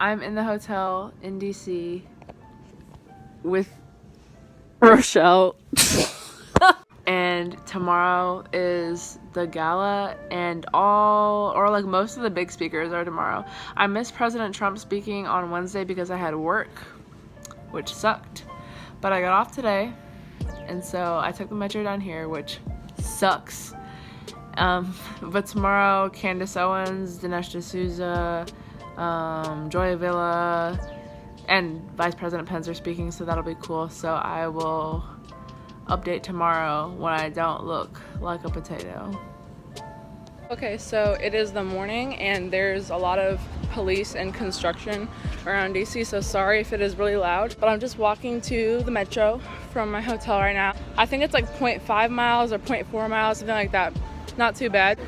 I'm in the hotel in DC with Rochelle. And tomorrow is the gala, and like most of the big speakers are tomorrow. I missed President Trump speaking on Wednesday because I had work, which sucked. But I got off today, and so I took the metro down here, which sucks. But tomorrow, Candace Owens, Dinesh D'Souza, Joy Villa, and Vice President Pence are speaking, so that'll be cool. So I will update tomorrow when I don't look like a potato. Okay, so it is the morning and there's a lot of police and construction around DC, so sorry if it is really loud, but I'm just walking to the metro from my hotel right now. I think it's like 0.5 miles or 0.4 miles, something like that. Not too bad.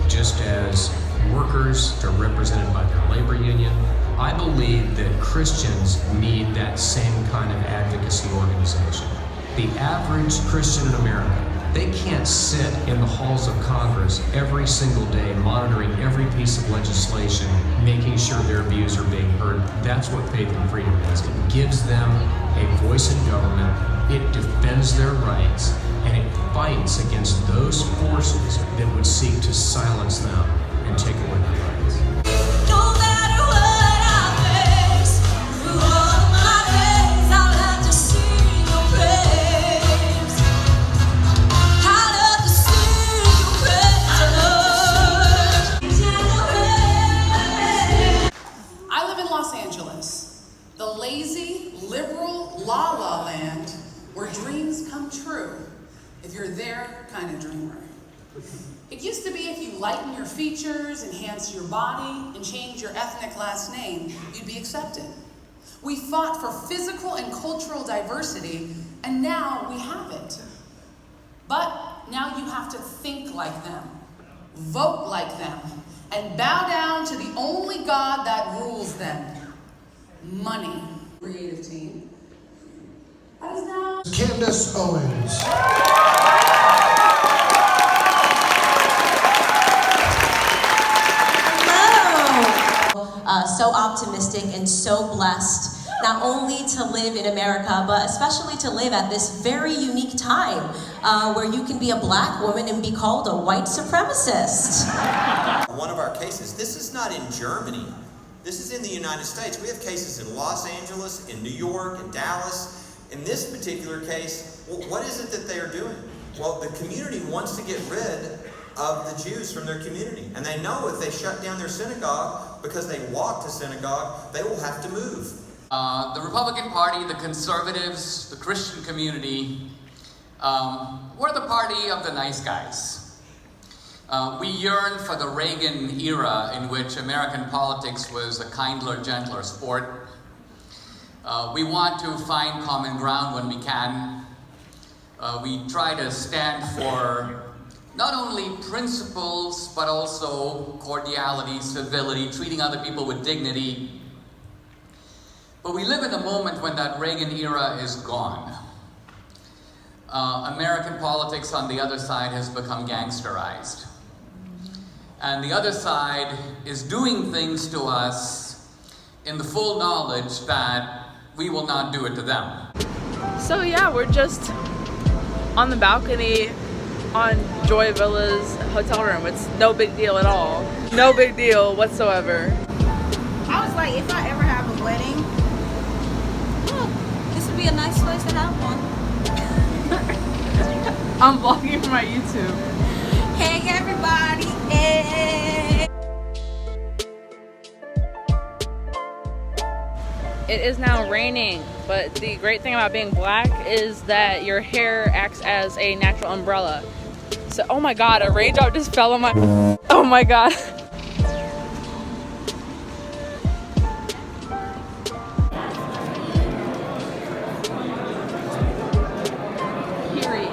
Just as workers are represented by their labor union, I believe that Christians need that same kind of advocacy organization. The average Christian in America, they can't sit in the halls of Congress every single day monitoring every piece of legislation, making sure their views are being heard. That's what faith and freedom is. It gives them a voice in government, it defends their rights, and it fights against those forces that would seek to silence them and take away their rights. No matter what I face, through all my days, I'll have to sing your praise. I'll have to sing your praise. I live in Los Angeles, the lazy, liberal la-la land where dreams come true if you're their kind of dreamer. It used to be if you lighten your features, enhance your body, and change your ethnic last name, you'd be accepted. We fought for physical and cultural diversity, and now we have it. But now you have to think like them, vote like them, and bow down to the only God that rules them: money. Creative team. That is now Candace Owens. So optimistic and so blessed, not only to live in America, but especially to live at this very unique time where you can be a black woman and be called a white supremacist. One of our cases, this is not in Germany. This is in the United States. We have cases in Los Angeles, in New York, in Dallas. In this particular case, what is it that they are doing? Well, the community wants to get rid of the Jews from their community. And they know if they shut down their synagogue, because they walk to synagogue, they will have to move. The Republican Party, the conservatives, the Christian community, we're the party of the nice guys. We yearn for the Reagan era in which American politics was a kindler, gentler sport. We want to find common ground when we can. We try to stand for not only principles, but also cordiality, civility, treating other people with dignity. But we live in a moment when that Reagan era is gone. American politics on the other side has become gangsterized. And the other side is doing things to us in the full knowledge that we will not do it to them. So yeah, we're just on the balcony on Joy Villa's hotel room. It's no big deal at all. No big deal whatsoever. I was like, if I ever have a wedding, look, this would be a nice place to have one. I'm vlogging for my YouTube. Hey everybody, hey. It is now raining, but the great thing about being black is that your hair acts as a natural umbrella. So, oh my God, a raindrop just fell on my, oh my God. Period.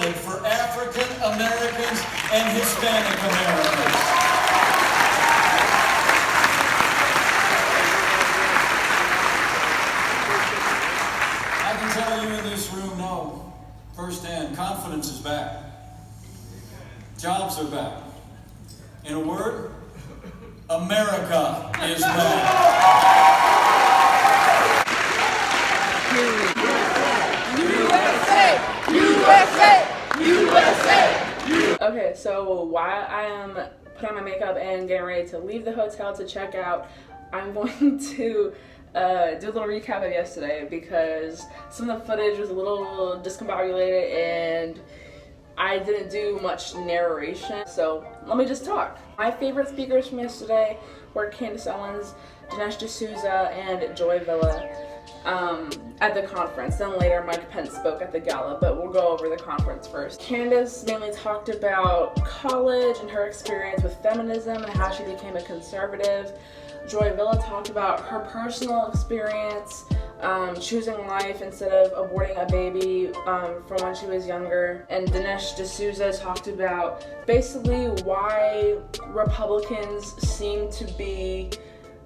For African Americans and Hispanic Americans. I can tell you in this room, no, firsthand, confidence is back. Jobs are back. In a word, America is back. Okay, so while I am putting on my makeup and getting ready to leave the hotel to check out, I'm going to do a little recap of yesterday because some of the footage was a little discombobulated and I didn't do much narration, so let me just talk. My favorite speakers from yesterday were Candace Owens, Dinesh D'Souza, and Joy Villa at the conference. Then later Mike Pence spoke at the gala, but we'll go over the conference first. Candace mainly talked about college and her experience with feminism and how she became a conservative. Joy Villa talked about her personal experience choosing life instead of aborting a baby from when she was younger. And Dinesh D'Souza talked about basically why Republicans seem to be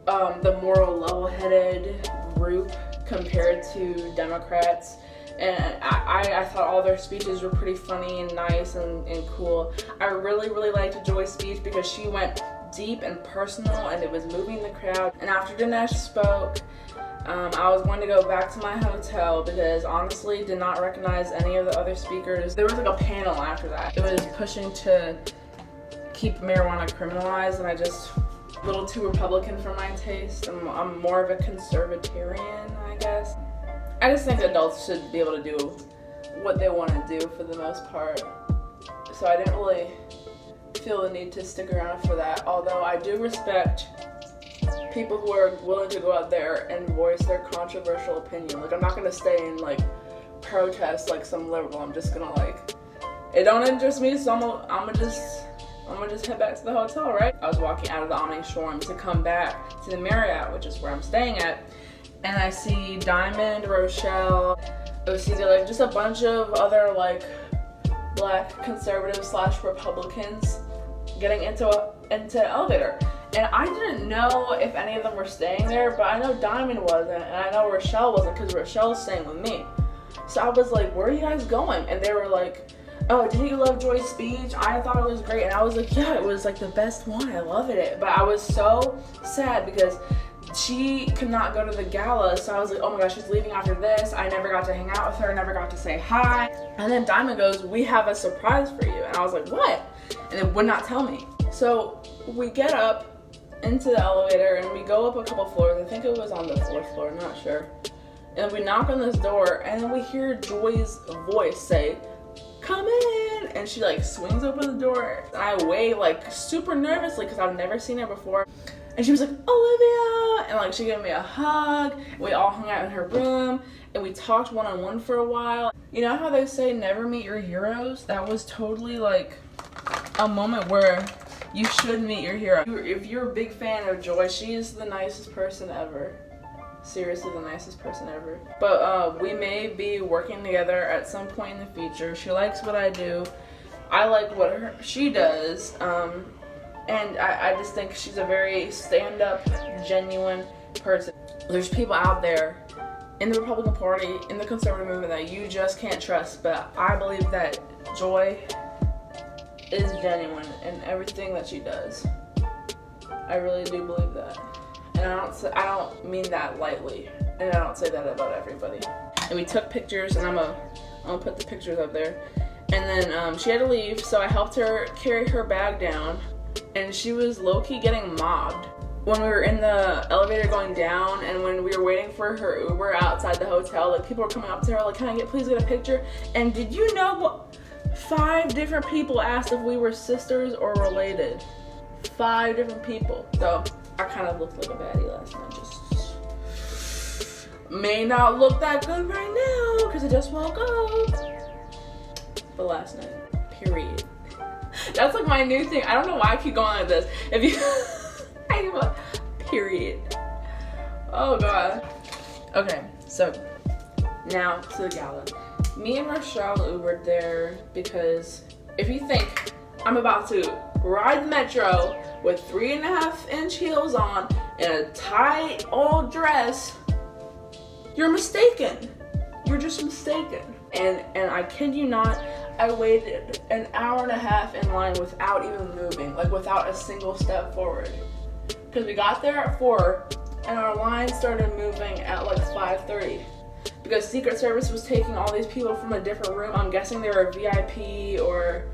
the moral level-headed group compared to Democrats. And I thought all their speeches were pretty funny and nice and cool. I really liked Joy's speech because she went deep and personal and it was moving the crowd. And after Dinesh spoke, I was going to go back to my hotel because honestly did not recognize any of the other speakers. There was like a panel after that. It was pushing to keep marijuana criminalized and I just a little too Republican for my taste. I'm more of a conservatarian, I guess. I just think adults should be able to do what they want to do for the most part. So I didn't really feel the need to stick around for that, although I do respect people who are willing to go out there and voice their controversial opinion. Like, I'm not gonna stay and like protest like some liberal. I'm just gonna like, it don't interest me, so I'm gonna just head back to the hotel, right? I was walking out of the Omni Shoreham to come back to the Marriott, which is where I'm staying at, and I see Diamond, Rochelle, OCD, like just a bunch of other like black conservative / Republicans getting into an elevator. And I didn't know if any of them were staying there, but I know Diamond wasn't, and I know Rochelle wasn't because Rochelle's staying with me. So I was like, where are you guys going? And they were like, oh, didn't you love Joy's speech? I thought it was great. And I was like, yeah, it was like the best one. I loved it. But I was so sad because she could not go to the gala. So I was like, oh my gosh, she's leaving after this. I never got to hang out with her, never got to say hi. And then Diamond goes, we have a surprise for you. And I was like, what? And it would not tell me. So we get up into the elevator and we go up a couple floors. I think it was on the 4th floor, I'm not sure. And we knock on this door and then we hear Joy's voice say, come in, and she like swings open the door and I wave like super nervously because I've never seen her before, and she was like, Olivia, and like she gave me a hug. We all hung out in her room and we talked one-on-one for a while. You know how they say never meet your heroes? That was totally like a moment where you should meet your hero. If you're a big fan of Joy, she is the nicest person ever. Seriously, the nicest person ever. But we may be working together at some point in the future. She likes what I do. I like what she does. And I just think she's a very stand-up, genuine person. There's people out there in the Republican Party, in the conservative movement that you just can't trust. But I believe that Joy is genuine in everything that she does. I really do believe that. And I don't mean that lightly, and I don't say that about everybody. And we took pictures, and I'm gonna put the pictures up there. And then she had to leave, so I helped her carry her bag down, and she was low-key getting mobbed. When we were in the elevator going down, and when we were waiting for her Uber outside the hotel, like people were coming up to her like, can I please get a picture? And did you know what? 5 different people asked if we were sisters or related. 5 different people. So I kind of looked like a baddie last night. Just may not look that good right now because I just woke up. But last night, period. That's like my new thing. I don't know why I keep going like this. If you, period. Oh God. Okay, so now to the gala. Me and Rochelle Ubered there because if you think I'm about to ride the metro with 3.5-inch heels on and a tight old dress, you're mistaken. You're just mistaken. And I kid you not, I waited an hour and a half in line without even moving, like without a single step forward. Because we got there at 4 and our line started moving at like 5:30. Because Secret Service was taking all these people from a different room. I'm guessing they were VIP or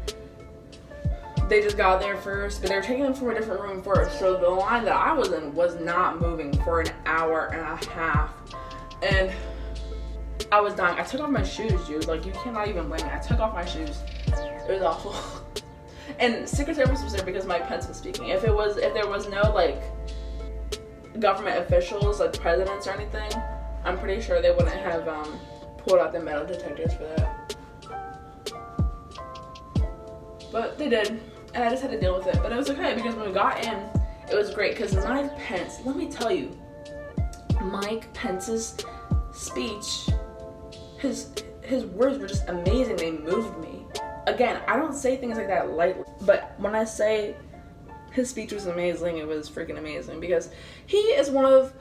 they just got there first, but they were taking them from a different room first. So the line that I was in was not moving for an hour and a half. And I was dying. I took off my shoes, dude. Like, you cannot even blame me. I took off my shoes. It was awful. And Secret Service was there because Mike Pence was speaking. If there was no like government officials, like presidents or anything, I'm pretty sure they wouldn't have pulled out the metal detectors for that. But they did, and I just had to deal with it. But it was okay because when we got in, it was great because Mike Pence, let me tell you, Mike Pence's speech, his words were just amazing. They moved me. Again, I don't say things like that lightly, but when I say his speech was amazing, it was freaking amazing because he is one of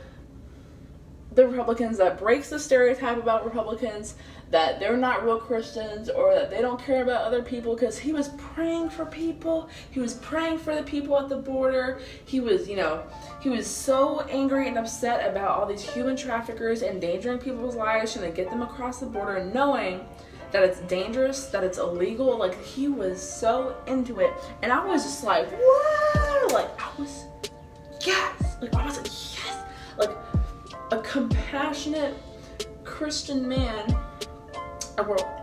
the Republicans that breaks the stereotype about Republicans that they're not real Christians or that they don't care about other people, because he was praying for people. He was praying for the people at the border. He was, he was so angry and upset about all these human traffickers endangering people's lives, trying to get them across the border, knowing that it's dangerous, that it's illegal. Like, he was so into it. And I was just like, whoa! Like, I was like, yes! Like, a compassionate Christian man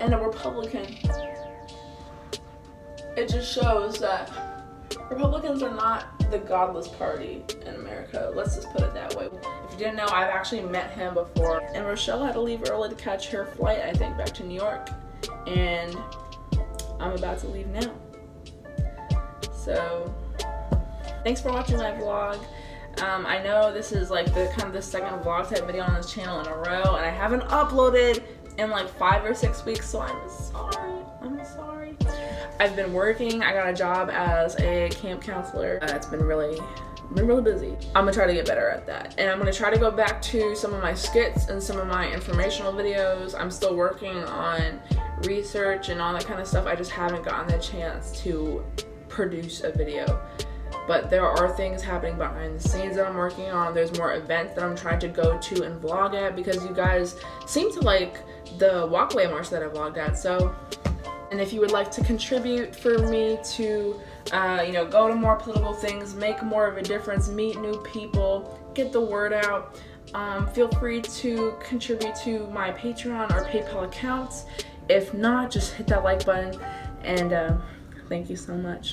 and a Republican. It just shows that Republicans are not the godless party in America. Let's just put it that way. If you didn't know, I've actually met him before. And Rochelle had to leave early to catch her flight, I think, back to New York. And I'm about to leave now. So, thanks for watching my vlog. I know this is like the second vlog type video on this channel in a row, and I haven't uploaded in like 5 or 6 weeks, so I'm sorry. I've been working. I got a job as a camp counselor. It's been really busy. I'm gonna try to get better at that, and I'm gonna try to go back to some of my skits and some of my informational videos. I'm still working on research and all that kind of stuff. I just haven't gotten the chance to produce a video. But there are things happening behind the scenes that I'm working on. There's more events that I'm trying to go to and vlog at, because you guys seem to like the walkway march that I vlogged at. So, and if you would like to contribute for me to, go to more political things, make more of a difference, meet new people, get the word out, feel free to contribute to my Patreon or PayPal accounts. If not, just hit that like button, and thank you so much.